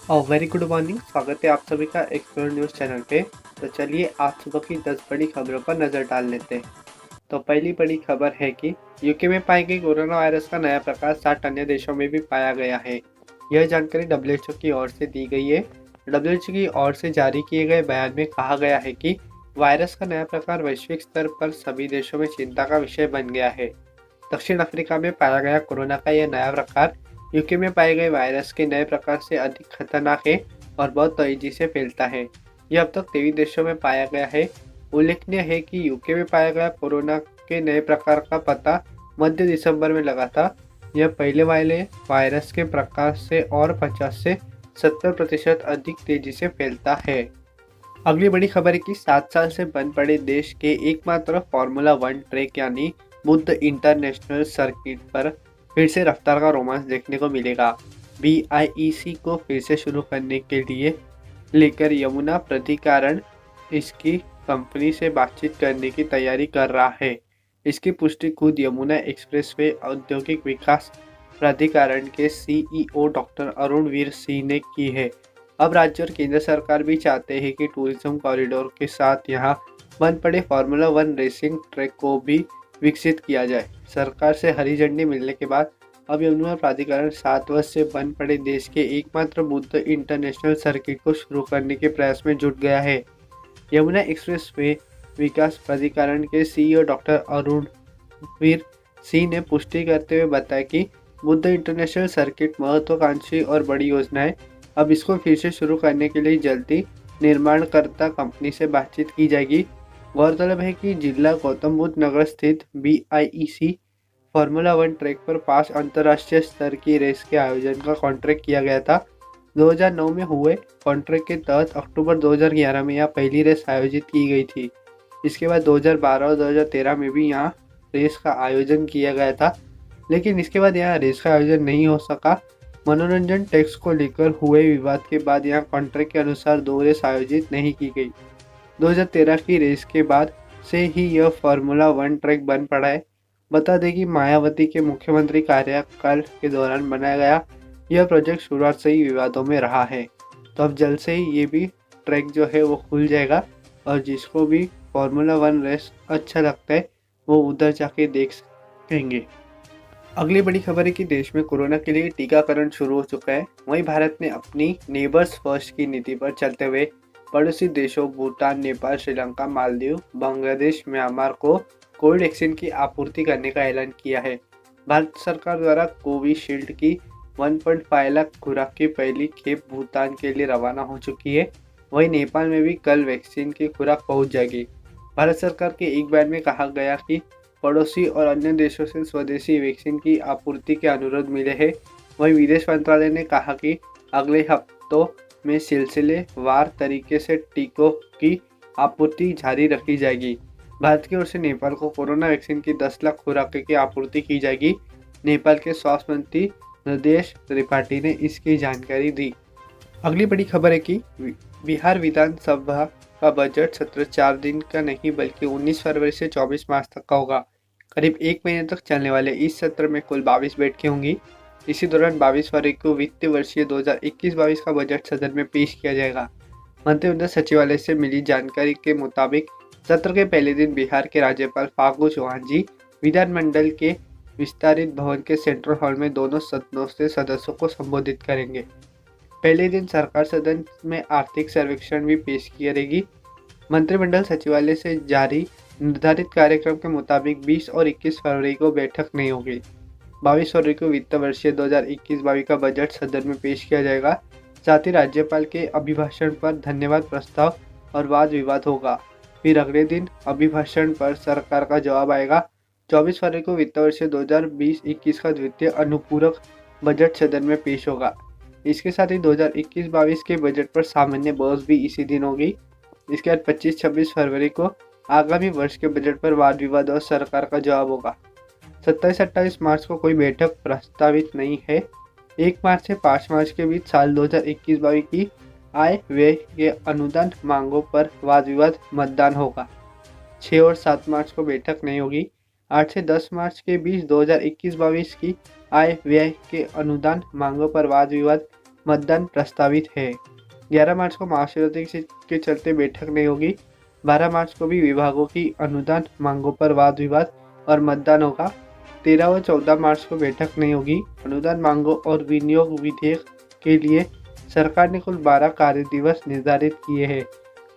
Very good morning. स्वागत है आप सभी का एक्सप्लोर न्यूज़ चैनल पे। तो चलिए आज सुबह की 10 बड़ी खबरों पर नज़र डाल लेते हैं। तो पहली बड़ी खबर है कि यूके में पाई गई कोरोना वायरस का नया प्रकार 60 अन्य देशों में भी पाया गया है। यह जानकारी डब्ल्यूएचओ की ओर से दी गई है। डब्ल्यूएचओ की ओर से जारी किए गए बयान में कहा गया है कि वायरस का नया प्रकार वैश्विक स्तर पर सभी देशों में चिंता का विषय बन गया है। दक्षिण अफ्रीका में पाया गया कोरोना का यह नया प्रकार यूके में पाए गए वायरस के नए प्रकार से अधिक खतरनाक है और बहुत तेजी से फैलता है। यह अब तक 23 देशों में पाया गया है। उल्लेखनीय है कि यूके में पाया गया कोरोना के नए प्रकार का पता मध्य दिसंबर में लगा था। यह पहले वाले वायरस के प्रकार से और 50 से 70% अधिक तेजी से फैलता है। अगली बड़ी खबर है कि 7 साल से बंद पड़े देश के एकमात्र फॉर्मूला 1 ट्रैक यानी बुद्ध इंटरनेशनल सर्किट पर फिर से रफ्तार का रोमांच देखने को मिलेगा। BIEC को फिर से शुरू करने के लिए लेकर यमुना प्राधिकरण इसकी कंपनी से बातचीत करने की तैयारी कर रहा है। इसकी पुष्टि खुद यमुना एक्सप्रेसवे औद्योगिक विकास प्राधिकरण के CEO डॉक्टर अरुण वीर सिंह ने की है। अब राज्य और केंद्र सरकार भी चाहते हैं कि टूरिज्म कॉरिडोर के साथ यहाँ बंद पड़े फार्मूला 1 रेसिंग ट्रैक को भी विकसित किया जाए। सरकार से हरी झंडी मिलने के बाद अब यमुना प्राधिकरण 7 वर्ष से बंद पड़े देश के एकमात्र बुद्ध इंटरनेशनल सर्किट को शुरू करने के प्रयास में जुट गया है। यमुना एक्सप्रेसवे विकास प्राधिकरण के CEO डॉक्टर अरुण वीर सिंह ने पुष्टि करते हुए बताया कि बुद्ध इंटरनेशनल सर्किट महत्वाकांक्षी और बड़ी योजना है। अब इसको फिर से शुरू करने के लिए जल्दी निर्माणकर्ता कंपनी से बातचीत की जाएगी। गौरतलब है कि जिला गौतम बुद्ध नगर स्थित BIEC फार्मूला 1 ट्रैक पर 5 अंतर्राष्ट्रीय स्तर की रेस के आयोजन का कॉन्ट्रैक्ट किया गया था। 2009 में हुए कॉन्ट्रैक्ट के तहत अक्टूबर 2011 में यहाँ पहली रेस आयोजित की गई थी। इसके बाद 2012 और 2013 में भी यहाँ रेस का आयोजन किया गया था, लेकिन इसके बाद यहाँ रेस का आयोजन नहीं हो सका। मनोरंजन टैक्स को लेकर हुए विवाद के बाद यहाँ कॉन्ट्रैक्ट के अनुसार 2 रेस आयोजित नहीं की गई। 2013 की रेस के बाद से ही यह फार्मूला 1 ट्रैक बंद पड़ा है। बता दें कि मायावती के मुख्यमंत्री कार्यकाल के दौरान बनाया गया यह प्रोजेक्ट शुरुआत से ही विवादों में रहा है। तो अब जल्द से ही ये भी ट्रैक जो है वो खुल जाएगा और जिसको भी फार्मूला 1 रेस अच्छा लगता है वो उधर जाके देख सकेंगे। अगली बड़ी खबर है कि देश में कोरोना के लिए टीकाकरण शुरू हो चुका है। वहीं भारत ने अपनी नेबर्स फर्स्ट की नीति पर चलते हुए पड़ोसी देशों भूटान, नेपाल, श्रीलंका, मालदीव, बांग्लादेश, म्यांमार को कोविड वैक्सीन की आपूर्ति करने का ऐलान किया है। भारत सरकार द्वारा कोविशील्ड की 1.5 लाख खुराक की पहली खेप भूटान के लिए रवाना हो चुकी है। वहीं नेपाल में भी कल वैक्सीन की खुराक पहुंच जाएगी। भारत सरकार के एक बयान में कहा गया कि पड़ोसी और अन्य देशों से स्वदेशी वैक्सीन की आपूर्ति के अनुरोध मिले हैं। वहीं विदेश मंत्रालय ने कहा कि अगले हफ्तों में सिलसिलेवार तरीके से टीकों की आपूर्ति जारी रखी जाएगी। भारत की ओर से नेपाल को कोरोना वैक्सीन की 10 लाख खुराकों की आपूर्ति की जाएगी। नेपाल के स्वास्थ्य मंत्री हृदयेश त्रिपाठी ने इसकी जानकारी दी। अगली बड़ी खबर है कि बिहार विधानसभा का बजट सत्र 4 दिन का नहीं बल्कि 19 फरवरी से 24 मार्च तक का होगा। करीब 1 महीने तक चलने वाले इस सत्र में कुल 22 बैठकें होंगी। इसी दौरान 22 फरवरी को वित्तीय वर्षीय 2021-22 का बजट सदन में पेश किया जाएगा। मंत्रिमंडल सचिवालय से मिली जानकारी के मुताबिक सत्र के पहले दिन बिहार के राज्यपाल फागू चौहान जी विधानमंडल के विस्तारित भवन के सेंट्रल हॉल में दोनों सदनों से सदस्यों को संबोधित करेंगे। पहले दिन सरकार सदन में आर्थिक सर्वेक्षण भी पेश करेगी। मंत्रिमंडल सचिवालय से जारी निर्धारित कार्यक्रम के मुताबिक 20 और 21 फरवरी को बैठक नहीं होगी। 22 फरवरी को वित्त वर्षीय 2021-22 का बजट सदन में पेश किया जाएगा। साथ ही राज्यपाल के अभिभाषण पर धन्यवाद प्रस्ताव और वाद विवाद होगा। फिर अगले दिन अभिभाषण पर सरकार का जवाब आएगा। 24 फरवरी को वित्त वर्ष 2020-21 का द्वितीय अनुपूरक बजट सदन में पेश होगा। इसके साथ ही 2021-22 के बजट पर सामान्य बहस भी इसी दिन होगी। इसके बाद 25-26 फरवरी को आगामी वर्ष के बजट पर वाद विवाद और सरकार का जवाब होगा। 27-28 मार्च को कोई बैठक प्रस्तावित नहीं है। 1 मार्च से 5 मार्च के बीच साल 2021-22 की आय व्यय के अनुदान मांगों पर वाद विवाद मतदान होगा। 6 और 7 मार्च को बैठक नहीं होगी। 8 से 10 मार्च के बीच 2021-22 की आय व्यय के अनुदान मांगों पर वाद विवाद मतदान प्रस्तावित है। 11 मार्च को महाशिवरात्रि के चलते बैठक नहीं होगी। 12 मार्च को भी विभागों की अनुदान मांगों पर वाद विवाद और मतदान होगा। 13 व 14 मार्च को बैठक नहीं होगी। अनुदान मांगों और विनियोग विधेयक के लिए सरकार ने कुल 12 कार्य दिवस निर्धारित किए हैं।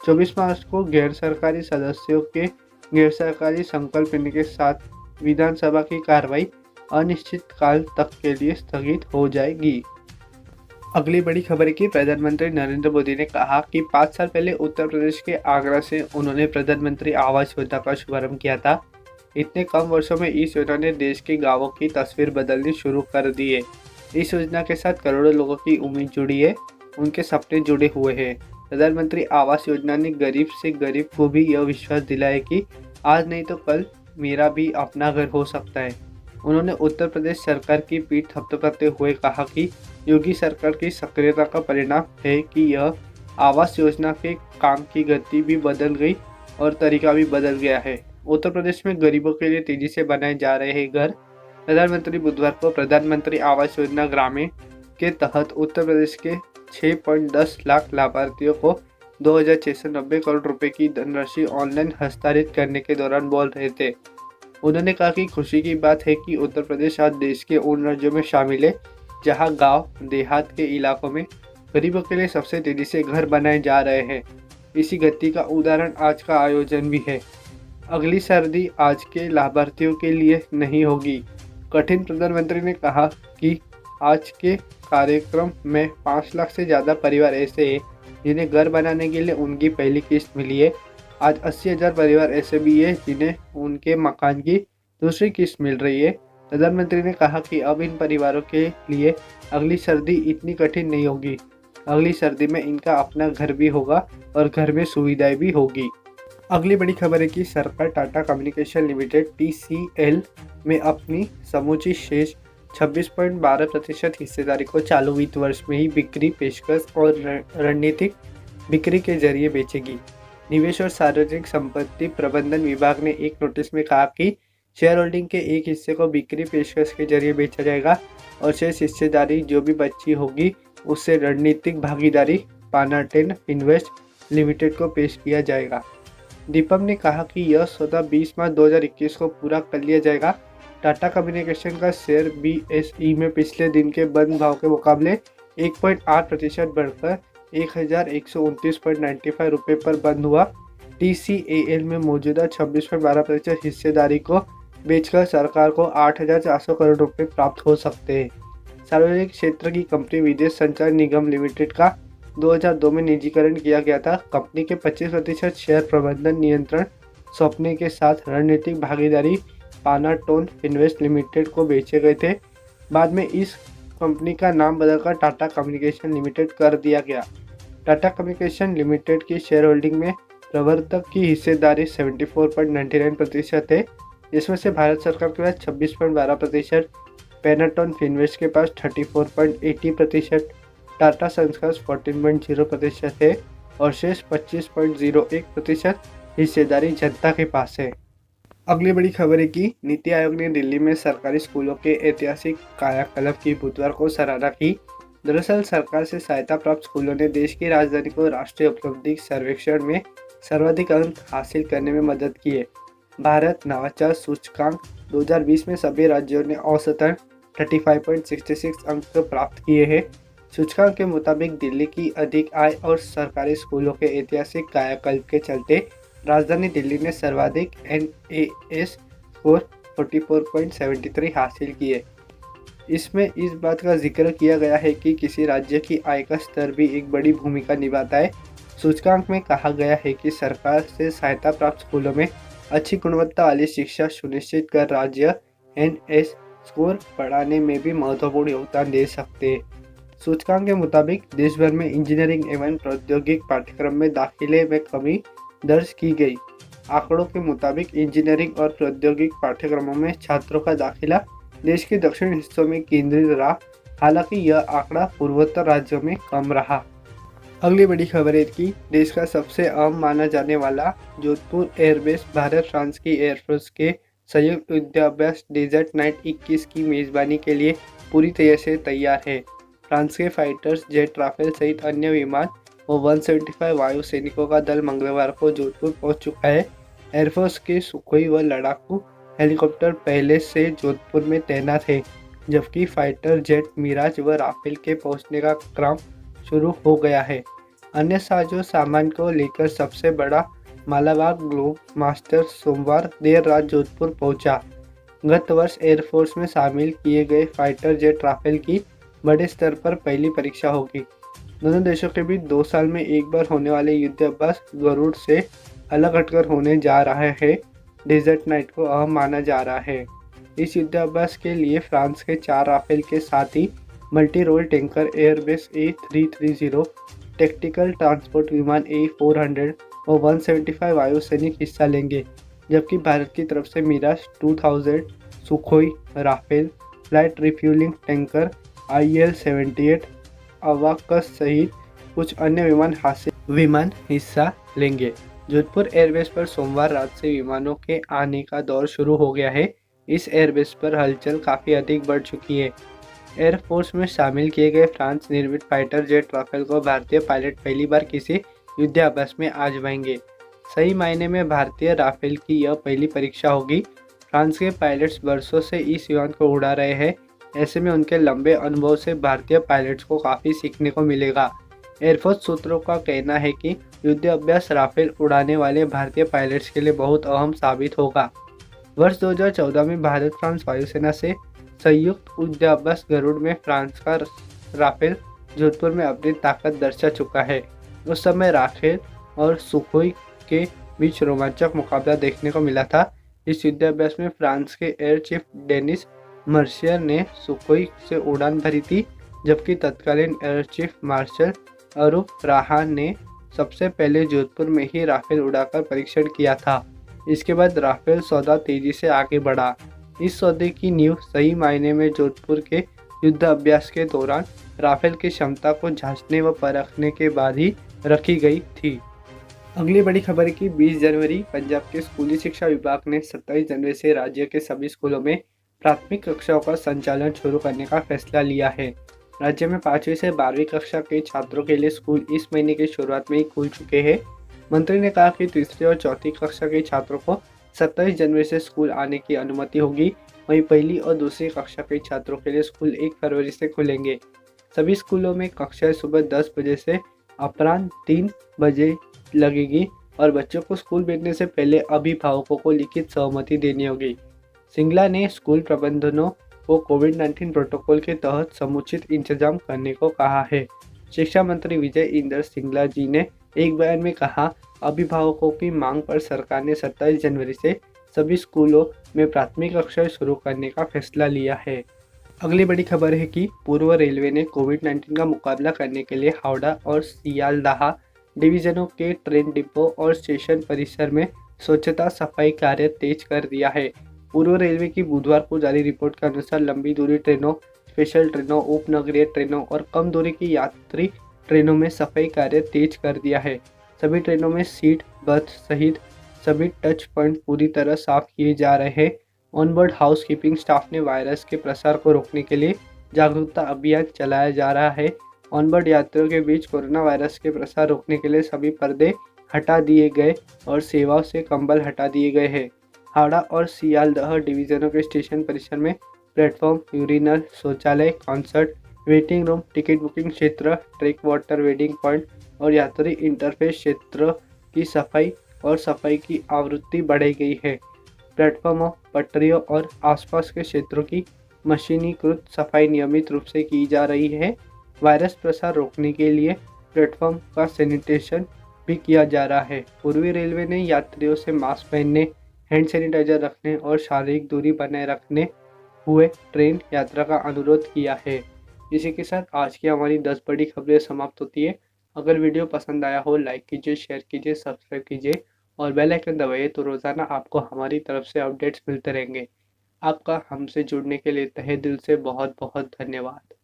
24 मार्च को गैर सरकारी सदस्यों के गैर सरकारी संकल्प के साथ विधानसभा की कार्रवाई अनिश्चित काल तक के लिए स्थगित हो जाएगी। अगली बड़ी खबर है कि प्रधानमंत्री नरेंद्र मोदी ने कहा कि 5 साल पहले उत्तर प्रदेश के आगरा से उन्होंने प्रधानमंत्री आवास योजना का शुभारंभ किया था। इतने कम वर्षों में इस योजना ने देश के गांवों की तस्वीर बदलनी शुरू कर दी है। इस योजना के साथ करोड़ों लोगों की उम्मीद जुड़ी है, उनके सपने जुड़े हुए हैं। प्रधानमंत्री आवास योजना ने गरीब से गरीब को भी यह विश्वास दिलाया कि आज नहीं तो कल मेरा भी अपना घर हो सकता है। उन्होंने उत्तर प्रदेश सरकार की पीठ थपथपाते हुए कहा कि योगी सरकार की सक्रियता का परिणाम है कि यह आवास योजना के काम की गति भी बदल गई और तरीका भी बदल गया है। उत्तर प्रदेश में गरीबों के लिए तेजी से बनाए जा रहे हैं घर। प्रधानमंत्री बुधवार को प्रधानमंत्री आवास योजना ग्रामीण के तहत उत्तर प्रदेश के 6.10 लाख लाभार्थियों को 2,690 करोड़ रुपए की धनराशि ऑनलाइन हस्तांतरित करने के दौरान बोल रहे थे। उन्होंने कहा कि खुशी की बात है कि उत्तर प्रदेश आज देश के उन राज्यों में शामिल है जहां गांव देहात के इलाकों में गरीबों के लिए सबसे तेजी से घर बनाए जा रहे हैं। इसी गति का उदाहरण आज का आयोजन भी है। अगली सर्दी आज के लाभार्थियों के लिए नहीं होगी। कठिन प्रधानमंत्री ने कहा कि आज के कार्यक्रम में 5 लाख से ज़्यादा परिवार ऐसे हैं जिन्हें घर बनाने के लिए उनकी पहली किस्त मिली है। आज 80,000 परिवार ऐसे भी हैं जिन्हें उनके मकान की दूसरी किस्त मिल रही है। प्रधानमंत्री ने कहा कि अब इन परिवारों के लिए अगली सर्दी इतनी कठिन नहीं होगी। अगली सर्दी में इनका अपना घर भी होगा और घर में सुविधाएं भी होगी। अगली बड़ी खबर है कि सरकार टाटा कम्युनिकेशन लिमिटेड TCL में अपनी समूची शेष 26.12% हिस्सेदारी को चालू वित्त वर्ष में ही बिक्री, पेशकश और रणनीतिक बिक्री के जरिए बेचेगी। निवेश और सार्वजनिक संपत्ति प्रबंधन विभाग ने एक नोटिस में कहा कि शेयर होल्डिंग के एक हिस्से को बिक्री पेशकश के जरिए बेचा जाएगा और शेष हिस्सेदारी जो भी बची होगी उससे रणनीतिक भागीदारी पानाटेन इन्वेस्ट लिमिटेड को पेश किया जाएगा। दीपम ने कहा कि यह सौदा 20 मार्च 2021 को पूरा कर लिया जाएगा। टाटा कम्युनिकेशन का शेयर BSE में पिछले दिन के बंद भाव के मुकाबले 1.8% बढ़कर 1,129.95 रुपये पर बंद हुआ। TCAL में मौजूदा 26.12% हिस्सेदारी को बेचकर सरकार को 8,400 करोड़ रुपए प्राप्त हो सकते हैं। सार्वजनिक क्षेत्र की कंपनी विदेश संचार निगम लिमिटेड का 2002 में निजीकरण किया गया था। कंपनी के 25% शेयर प्रबंधन नियंत्रण सौंपने के साथ रणनीतिक भागीदारी पानाटोन इन्वेस्ट लिमिटेड को बेचे गए थे। बाद में इस कंपनी का नाम बदलकर टाटा कम्युनिकेशन लिमिटेड कर दिया गया। टाटा कम्युनिकेशन लिमिटेड की शेयर होल्डिंग में प्रवर्तक की हिस्सेदारी 74.99% है, जिसमें से भारत सरकार के पास 26.12%, पैनाटोन फिनवेस्ट के पास 34.80%, टाटा सन्स का 14.0% है और शेष 25.01% हिस्सेदारी जनता के पास है। अगली बड़ी खबर है कि नीति आयोग ने दिल्ली में सरकारी स्कूलों के ऐतिहासिक कायाकल्प की बुधवार को सराहना की। दरअसल सरकार से सहायता प्राप्त स्कूलों ने देश की राजधानी को राष्ट्रीय उपलब्धि सर्वेक्षण में सर्वाधिक अंक हासिल करने में मदद की है। भारत नवाचार सूचकांक 2020 में सभी राज्यों ने औसतन 35.66 अंक प्राप्त किए हैं। सूचकांक के मुताबिक दिल्ली की अधिक आय और सरकारी स्कूलों के ऐतिहासिक कायाकल्प के चलते राजधानी दिल्ली ने सर्वाधिक NAS स्कोर 44.73 हासिल किए। इसमें इस बात का जिक्र किया गया है कि किसी राज्य की आय का स्तर भी एक बड़ी भूमिका निभाता है। सूचकांक में कहा गया है कि सरकार से सहायता प्राप्त स्कूलों में अच्छी गुणवत्ता वाली शिक्षा सुनिश्चित कर राज्य NS स्कोर बढ़ाने में भी महत्वपूर्ण योगदान दे सकते हैं। सूचकांक के मुताबिक देश भर में इंजीनियरिंग एवं प्रौद्योगिक पाठ्यक्रम में दाखिले में कमी दर्ज की गई। आंकड़ों के मुताबिक इंजीनियरिंग और प्रौद्योगिक पाठ्यक्रमों में छात्रों का दाखिला देश के दक्षिण हिस्सों में केंद्रित रहा, हालांकि यह आंकड़ा पूर्वोत्तर राज्यों में कम रहा। अगली बड़ी खबर है कि देश का सबसे अहम माना जाने वाला जोधपुर एयरबेस भारत फ्रांस की एयरफोर्स के संयुक्त युद्धाभ्यास डेजर्ट नाइट 21 की मेजबानी के लिए पूरी तरह से तैयार है। फ्रांस के फाइटर्स जेट राफेल सहित अन्य विमान और 175 वायु सैनिकों का दल मंगलवार को जोधपुर पहुंच चुका है। एयरफोर्स के सुखोई व लड़ाकू हेलीकॉप्टर पहले से जोधपुर में तैनात है, जबकि फाइटर जेट मिराज व राफेल के पहुंचने का क्रम शुरू हो गया है। अन्य साजो सामान को लेकर सबसे बड़ा मालाबार ग्लोब मास्टर सोमवार देर रात जोधपुर पहुंचा। गत वर्ष एयरफोर्स में शामिल किए गए फाइटर जेट राफेल की बड़े स्तर पर पहली परीक्षा होगी। दोनों देशों के बीच 2 साल में एक बार होने वाले युद्ध अभ्यास गरुड़ से अलग हटकर होने जा रहा है। डेजर्ट नाइट को अहम माना जा रहा है। इस युद्धाभ्यास के लिए फ्रांस के 4 राफेल के साथ ही multi role tanker Airbus A330, tactical transport विमान A400 और 175 वायु सैनिक हिस्सा लेंगे, जबकि भारत की तरफ से Mirage 2000, Sukhoi, Rafale, flight refueling tanker IL-78, अवाकस सहित कुछ अन्य विमान हिस्सा लेंगे। जोधपुर एयरबेस पर सोमवार रात से विमानों के आने का दौर शुरू हो गया है। इस एयरबेस पर हलचल काफ़ी अधिक बढ़ चुकी है। एयरफोर्स में शामिल किए गए फ्रांस निर्मित फाइटर जेट राफेल को भारतीय पायलट पहली बार किसी युद्धाभ्यास में आजमाएंगे। सही मायने में भारतीय राफेल की यह पहली परीक्षा होगी। फ्रांस के पायलट्स वर्षों से इस विमान को उड़ा रहे हैं। ऐसे में उनके लंबे अनुभव से भारतीय पायलट्स को काफ़ी सीखने को मिलेगा। एयरफोर्स सूत्रों का कहना है कि युद्ध अभ्यास राफेल उड़ाने वाले भारतीय पायलट्स के लिए बहुत अहम साबित होगा। वर्ष 2014 में भारत फ्रांस वायुसेना से संयुक्त युद्धाभ्यास गरुड़ में फ्रांस का राफेल जोधपुर में अपनी ताकत दर्शा चुका है। उस समय राफेल और सुखोई के बीच रोमांचक मुकाबला देखने को मिला था। इस युद्धाभ्यास में फ्रांस के एयर चीफ डेनिस मर्सियर ने सुखोई से उड़ान भरी थी, जबकि तत्कालीन एयर चीफ मार्शल अरूप राहान ने सबसे पहले जोधपुर में ही राफेल उड़ाकर परीक्षण किया था। इसके बाद राफेल सौदा तेजी से आगे बढ़ा। इस सौदे की नींव सही मायने में जोधपुर के युद्ध अभ्यास के दौरान राफेल की क्षमता को जांचने व परखने के बाद ही रखी गई थी। अगली बड़ी खबर है कि 20 जनवरी पंजाब के स्कूली शिक्षा विभाग ने 27 जनवरी से राज्य के सभी स्कूलों में प्राथमिक कक्षाओं का संचालन शुरू करने का फैसला लिया है। राज्य में 5वीं से 12वीं कक्षा के छात्रों के लिए स्कूल इस महीने की शुरुआत में ही खुल चुके हैं। मंत्री ने कहा कि तीसरी और चौथी कक्षा के छात्रों को 27 जनवरी से स्कूल आने की अनुमति होगी। वहीं पहली और दूसरी कक्षा के छात्रों के लिए स्कूल 1 फरवरी से खुलेंगे। सभी स्कूलों में कक्षाएं सुबह 10 बजे से अपराह्न 3 बजे लगेगी और बच्चों को स्कूल भेजने से पहले अभिभावकों को लिखित सहमति देनी होगी। सिंगला ने स्कूल प्रबंधनों को कोविड-19 प्रोटोकॉल के तहत समुचित इंतजाम करने को कहा है। शिक्षा मंत्री विजय इंदर सिंगला जी ने एक बयान में कहा, अभिभावकों की मांग पर सरकार ने 27 जनवरी से सभी स्कूलों में प्राथमिक कक्षाएं शुरू करने का फैसला लिया है। अगली बड़ी खबर है कि पूर्व रेलवे ने कोविड-19 का मुकाबला करने के लिए हावड़ा और सियालदाह डिवीजनों के ट्रेन डिपो और स्टेशन परिसर में स्वच्छता सफाई कार्य तेज कर दिया है। पूर्व रेलवे की बुधवार को जारी रिपोर्ट के अनुसार लंबी दूरी ट्रेनों, स्पेशल ट्रेनों, उपनगरीय ट्रेनों और कम दूरी की यात्री ट्रेनों में सफाई कार्य तेज कर दिया है। सभी ट्रेनों में सीट, बर्थ सहित सभी टच पॉइंट पूरी तरह साफ किए जा रहे हैं। ऑनबोर्ड हाउसकीपिंग स्टाफ ने वायरस के प्रसार को रोकने के लिए जागरूकता अभियान चलाया जा रहा है। ऑनबोर्ड यात्रियों के बीच कोरोना वायरस के प्रसार रोकने के लिए सभी पर्दे हटा दिए गए और सेवाओं से कंबल हटा दिए गए हैं। हावड़ा और सियालदह डिवीजनों के स्टेशन परिसर में प्लेटफॉर्म, यूरिनल, शौचालय, concert, waiting room, ticket booking क्षेत्र, ट्रैक वाटर वेटिंग पॉइंट और यात्री इंटरफेस क्षेत्र की सफाई की आवृत्ति बढ़ाई गई है। प्लेटफॉर्मों, पटरियों और आसपास के क्षेत्रों की मशीनीकृत सफाई नियमित रूप से की जा रही है। वायरस प्रसार रोकने के लिए प्लेटफॉर्म का सैनिटेशन भी किया जा रहा है। पूर्वी रेलवे ने यात्रियों से मास्क पहनने, हैंड सैनिटाइजर रखने और शारीरिक दूरी बनाए रखने हुए ट्रेन यात्रा का अनुरोध किया है। इसी के साथ आज की हमारी 10 बड़ी खबरें समाप्त होती है। अगर वीडियो पसंद आया हो लाइक कीजिए, शेयर कीजिए, सब्सक्राइब कीजिए और बेल आइकन दबाइए तो रोज़ाना आपको हमारी तरफ से अपडेट्स मिलते रहेंगे। आपका हमसे जुड़ने के लिए तहे दिल से बहुत बहुत धन्यवाद।